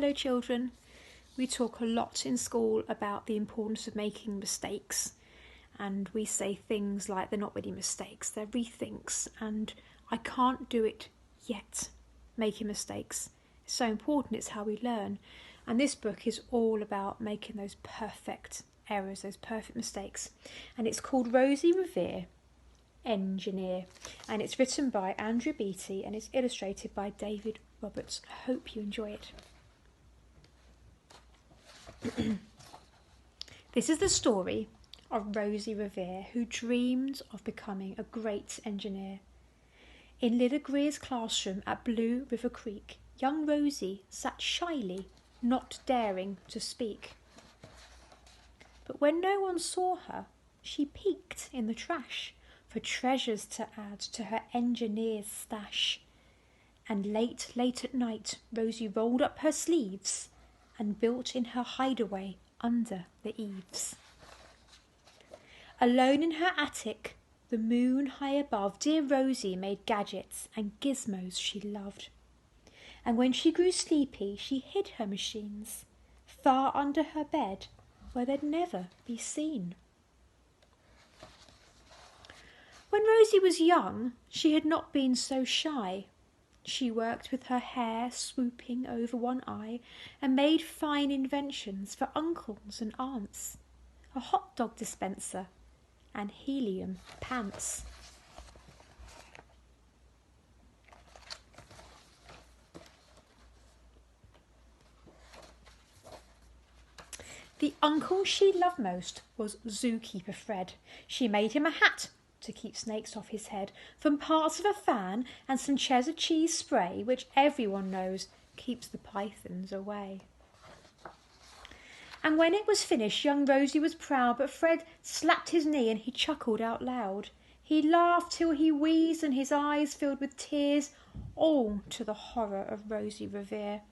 Hello children. We talk a lot in school about the importance of making mistakes, and we say things like they're not really mistakes, they're rethinks, and I can't do it yet. Making mistakes is so important, it's how we learn, and this book is all about making those perfect errors, those perfect mistakes, and it's called Rosie, Revere, Engineer, and it's written by Andrea Beaty and it's illustrated by David Roberts. I hope you enjoy it. This is the story of Rosie Revere, who dreamed of becoming a great engineer. In Lilla Greer's classroom at Blue River Creek, young Rosie sat shyly, not daring to speak. But when no one saw her, she peeked in the trash for treasures to add to her engineer's stash. And late at night, Rosie rolled up her sleeves and built in her hideaway under the eaves. Alone in her attic, the moon high above, dear Rosie made gadgets and gizmos she loved. And when she grew sleepy, she hid her machines far under her bed where they'd never be seen. When Rosie was young, she had not been so shy. She worked with her hair swooping over one eye and made fine inventions for uncles and aunts, a hot dog dispenser and helium pants. The uncle she loved most was zookeeper Fred. She made him a hat to keep snakes off his head from parts of a fan and some cheddar cheese spray, which everyone knows keeps the pythons away. And when it was finished, young Rosie was proud, but Fred slapped his knee and he chuckled out loud. He laughed till he wheezed and his eyes filled with tears, all to the horror of Rosie Revere,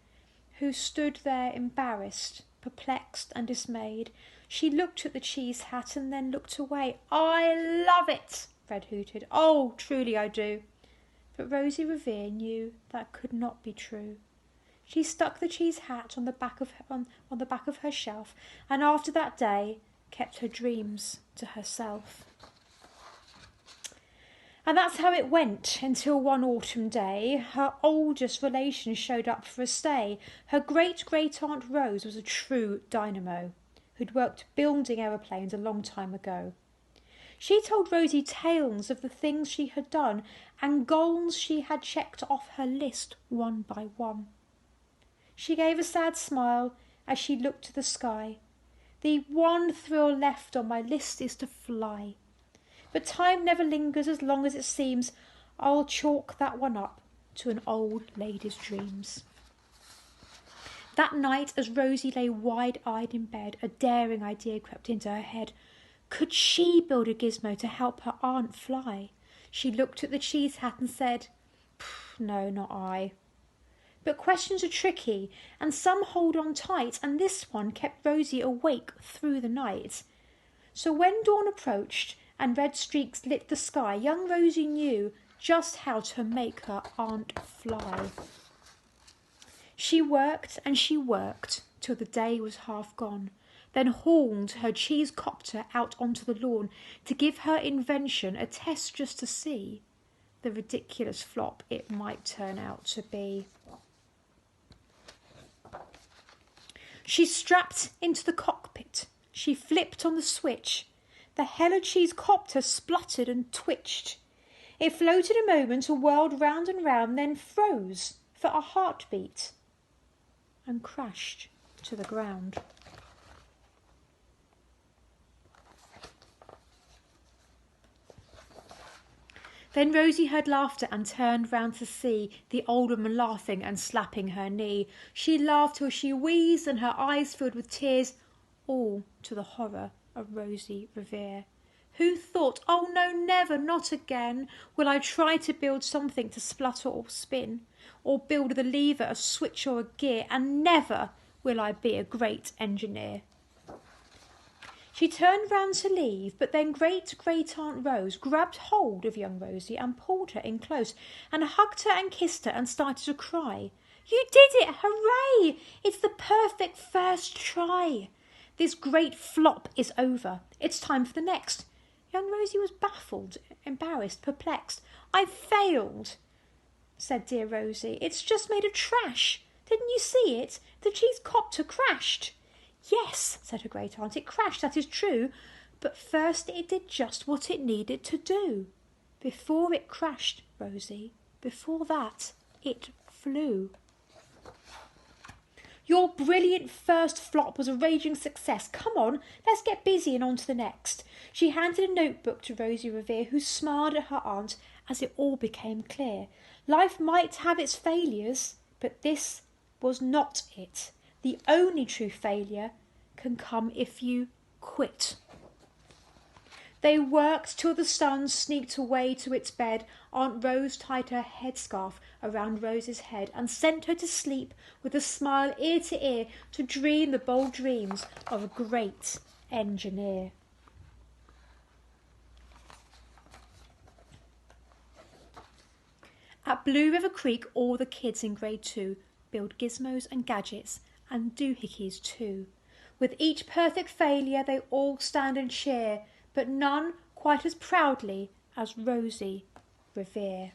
who stood there embarrassed, perplexed and dismayed. She looked at the cheese hat and then looked away. "I love it," Fred hooted. "Oh, truly I do." But Rosie Revere knew that could not be true. She stuck the cheese hat on the back of her shelf, and after that day kept her dreams to herself. And that's how it went until one autumn day her oldest relation showed up for a stay. Her great-great-aunt Rose was a true dynamo who'd worked building aeroplanes a long time ago. She told Rosie tales of the things she had done and goals she had checked off her list one by one. She gave a sad smile as she looked to the sky. "The one thrill left on my list is to fly. But time never lingers as long as it seems. I'll chalk that one up to an old lady's dreams." That night, as Rosie lay wide-eyed in bed, a daring idea crept into her head. Could she build a gizmo to help her aunt fly? She looked at the cheese hat and said, "No, not I." But questions are tricky, and some hold on tight, and this one kept Rosie awake through the night. So when dawn approached and red streaks lit the sky, young Rosie knew just how to make her aunt fly. She worked and she worked till the day was half gone, then hauled her cheese copter out onto the lawn to give her invention a test just to see the ridiculous flop it might turn out to be. She strapped into the cockpit. She flipped on the switch. The Hello Cheese copter spluttered and twitched. It floated a moment, whirled round and round, then froze for a heartbeat and crashed to the ground. Then Rosie heard laughter and turned round to see the old woman laughing and slapping her knee. She laughed till she wheezed and her eyes filled with tears, all to the horror of Rosie Revere, who thought, "Oh no, never, not again, will I try to build something to splutter or spin, or build with a lever, a switch or a gear, and never will I be a great engineer." She turned round to leave, but then great-great-aunt Rose grabbed hold of young Rosie and pulled her in close and hugged her and kissed her and started to cry. You did it! Hooray! It's the perfect first try. This great flop is over. It's time for the next. Young Rosie was baffled, embarrassed, perplexed. I've failed, said dear Rosie. It's just made of trash. Didn't you see it? The cheese copter crashed. Yes, said her great aunt, it crashed, that is true. But first it did just what it needed to do. Before it crashed, Rosie, before that, it flew. Your brilliant first flop was a raging success. Come on, let's get busy and on to the next. She handed a notebook to Rosie Revere, who smiled at her aunt as it all became clear. Life might have its failures, but this was not it. The only true failure can come if you quit. They worked till the sun sneaked away to its bed. Aunt Rose tied her headscarf around Rose's head and sent her to sleep with a smile ear to ear to dream the bold dreams of a great engineer. At Blue River Creek, all the kids in grade 2 build gizmos and gadgets and doohickeys too. With each perfect failure they all stand and cheer, but none quite as proudly as Rosie Revere.